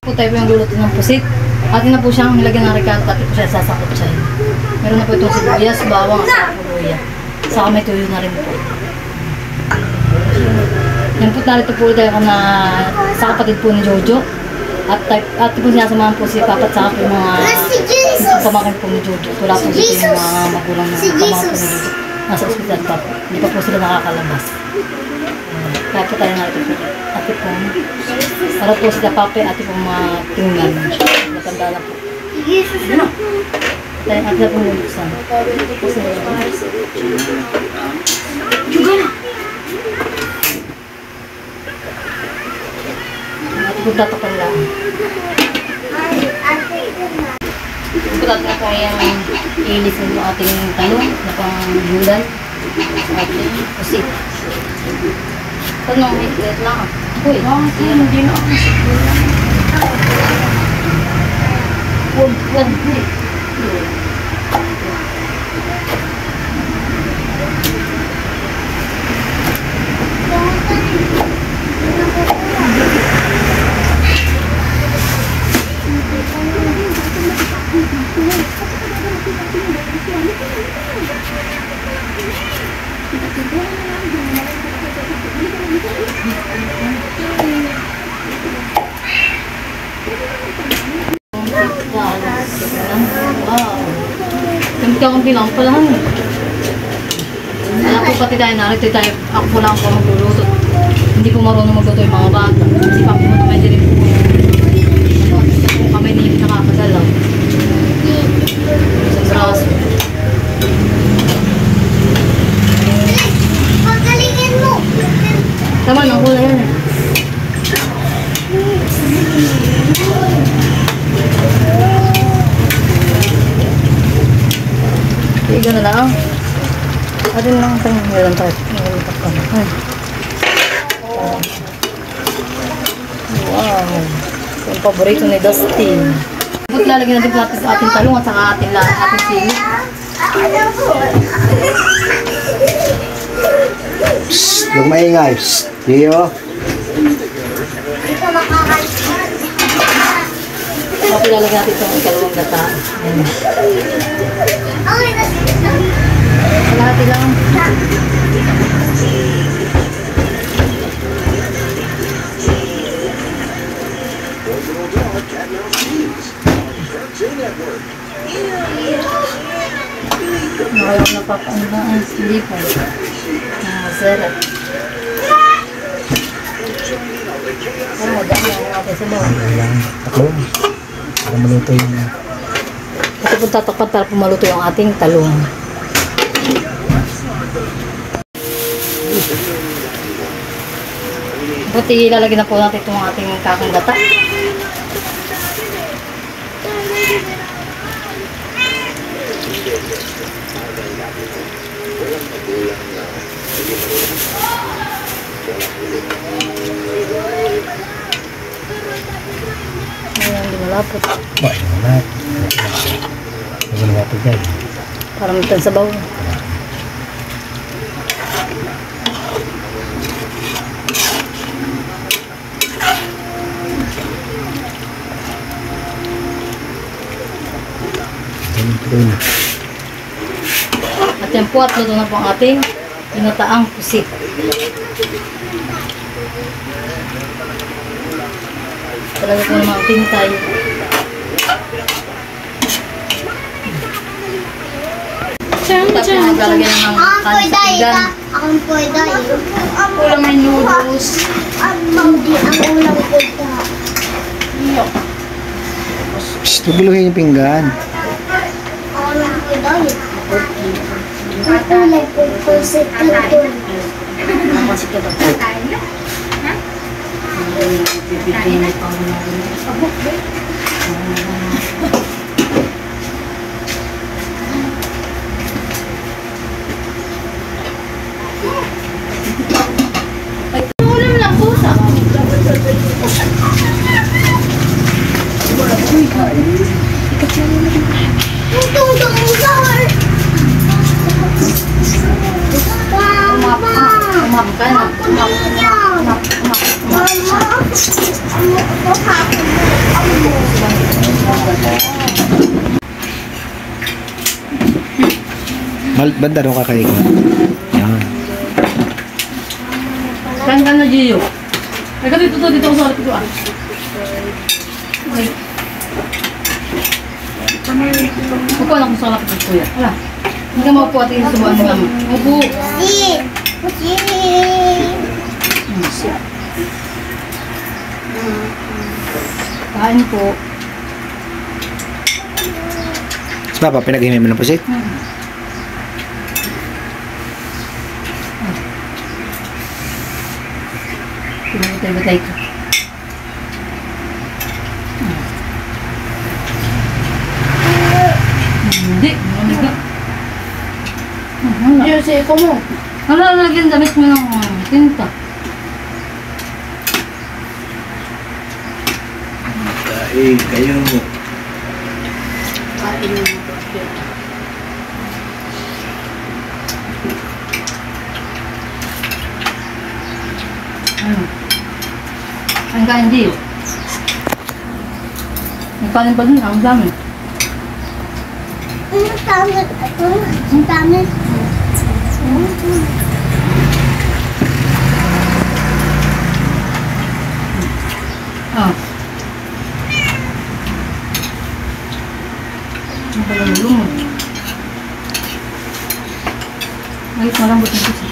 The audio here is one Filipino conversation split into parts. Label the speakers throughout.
Speaker 1: Po tayo po yung luluto ng pusit. Atin na po siyang nilagyan ng ricardo at po siya sasakot siya. Meron na po itong sibuyas, bawang at luya. Saka may tuyo na rin po. Yan po narito po tayo na sa kapatid po ni Jojo. At po sinasamahan po si Papa at saka po yung mga pamangkin po ni Jojo. Wala po dito yung mga magulang ng pamangkin po ni Jojo. Nasa ospital pa po. Hindi pa po sila nakakalabas. Kaya po tayo narito po. Ate po. Para po sila Papa ate po mga tingnan. Matanda na po. Tayo ate na po niluksan. Juga na! Ate po tatapan lang. Pulat na po yung ilisin mo ating talong na pang-gulay. Ating pusit. Tanong, wait lang. Uy, hindi na ako siguro. Huwag. Ang bilang pala han. Alam po pati tayo narito tayo. Ako po lang po magluluto. Hindi po marunong magluto yung mga bata. Kasi pa po may din po. Kung kami hindi nakakagalaw. Sa braso.
Speaker 2: Pagkalingin mo!
Speaker 1: Tama na, kulay yan eh. Iga na lang. Atin lang tayo. Meron tayo. Wow. Yung paborito ni Dustin. Tapos lalagyan natin po sa ating talong at saka ating sili.
Speaker 3: Shhh! Huwag maingay. Shhh! Tiyo.
Speaker 1: Tapos lalagyan natin itong ikalawang gata. Kalahati lang. Ngayon napapaandaan hindi po. Sarap. Dami ang natin sa loob.
Speaker 3: Tatlong. Para maluto yung...
Speaker 1: Ito po tatakpan para pumaluto yung ating talong. Buti ilalagyan na po natin itong ating kakang gata. Ayan, hindi malapot.
Speaker 3: Ba, hindi malapot. Hindi malapot yan.
Speaker 1: Para mitan sa bawo. At yan po at luto na po ang ating ginataang pusit. Talaga po naman pintay. Tapos naglalagyan ng kanin sa pinggan.
Speaker 2: Ang pwede.
Speaker 1: Kulang may noodles.
Speaker 2: Hindi ang ulam pwede.
Speaker 3: Shhh! Tugiluhin yung pinggan.
Speaker 2: Ang pwede. Ang ulam pwede sa pwede.
Speaker 1: Ang masik ka ba? Pipipinit pa mo natin. Ulam lang po sa. Umap ka na. Umap.
Speaker 2: Mama, ano ko hapon mo?
Speaker 3: Banda rin kakaikot. Yan.
Speaker 1: Kain ka na, Gio. Ay, ka dito ako sa harap ko ah. Ay. Upo na ako sa harap ko, kuya. Hala. Hindi ka maupo at subuan mo mama. Upo.
Speaker 2: Sit. Sit.
Speaker 1: Kain po.
Speaker 3: Si Papa, pinag-himay mo ng pusit?
Speaker 1: Pinagutay-gutay ko. Hindi. Malamig na.
Speaker 2: Yung siko mo.
Speaker 1: Hala, lagyan damit mo ng tinta.
Speaker 3: Kayo mo.
Speaker 2: Kain mo.
Speaker 1: Ang kain di. Ang kain pa dun, ang dami.
Speaker 2: Ang dami. Ang dami.
Speaker 1: Ah. Ang pala lumod. Ay, malambot na kasi.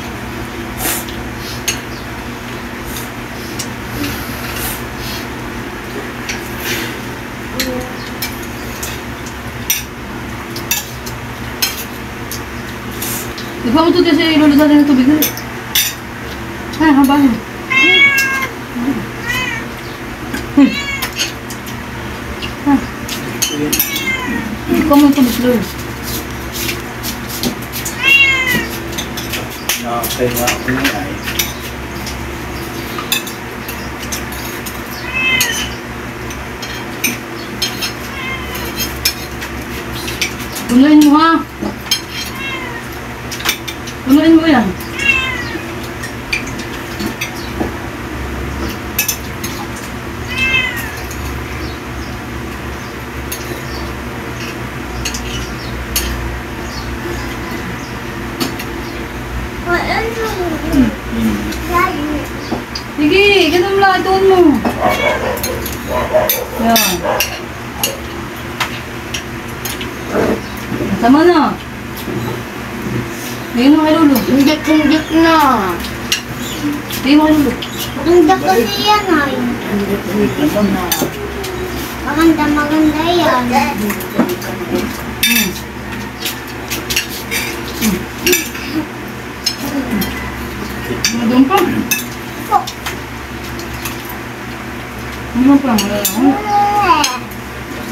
Speaker 1: Ikaw mo ito kasi ilulod natin ng tubig. Ay, habang. Ikaw mo ito tubig.
Speaker 3: Okay, ako na ay.
Speaker 1: Punuin mo ha. Punuin mo yan. Sige, ganun mo lang. Ituon mo. Yan. Tama na. Tingin mo kay Lulu.
Speaker 2: Injek na.
Speaker 1: Tingin mo kay Lulu.
Speaker 2: Maganda kasi yan ay. Maganda yan.
Speaker 1: Doon pa. Ano pa?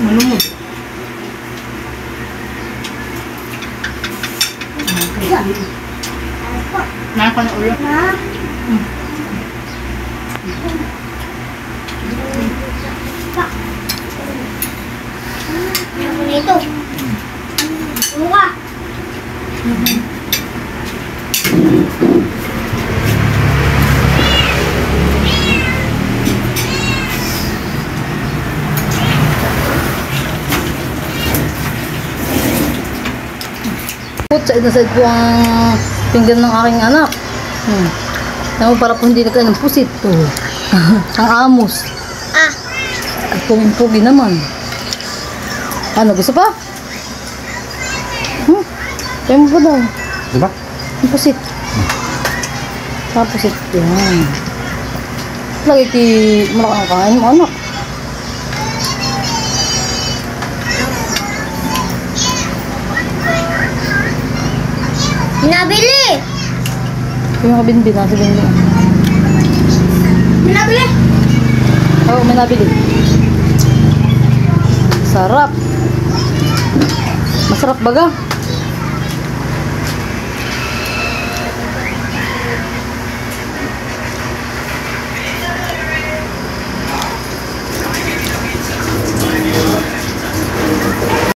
Speaker 1: Malumod. Naka na ulo.
Speaker 2: Ano na ito? Mukha.
Speaker 1: Side na side po ang pinggan ng aking anak. Tama para po hindi na kayo ng pusit. Ang amos.
Speaker 2: Ah.
Speaker 1: At pugin-pugi naman. Ano, gusto pa? Kaya mo pa daw.
Speaker 3: Diba?
Speaker 1: Ang pusit. Pusit. Yan. Lagi ti malakang kain mo anak.
Speaker 2: Pinabili!
Speaker 1: Yung kabinbin, nasa binbin.
Speaker 2: Pinabili!
Speaker 1: Oo, may nabili. Sarap. Masarap baga.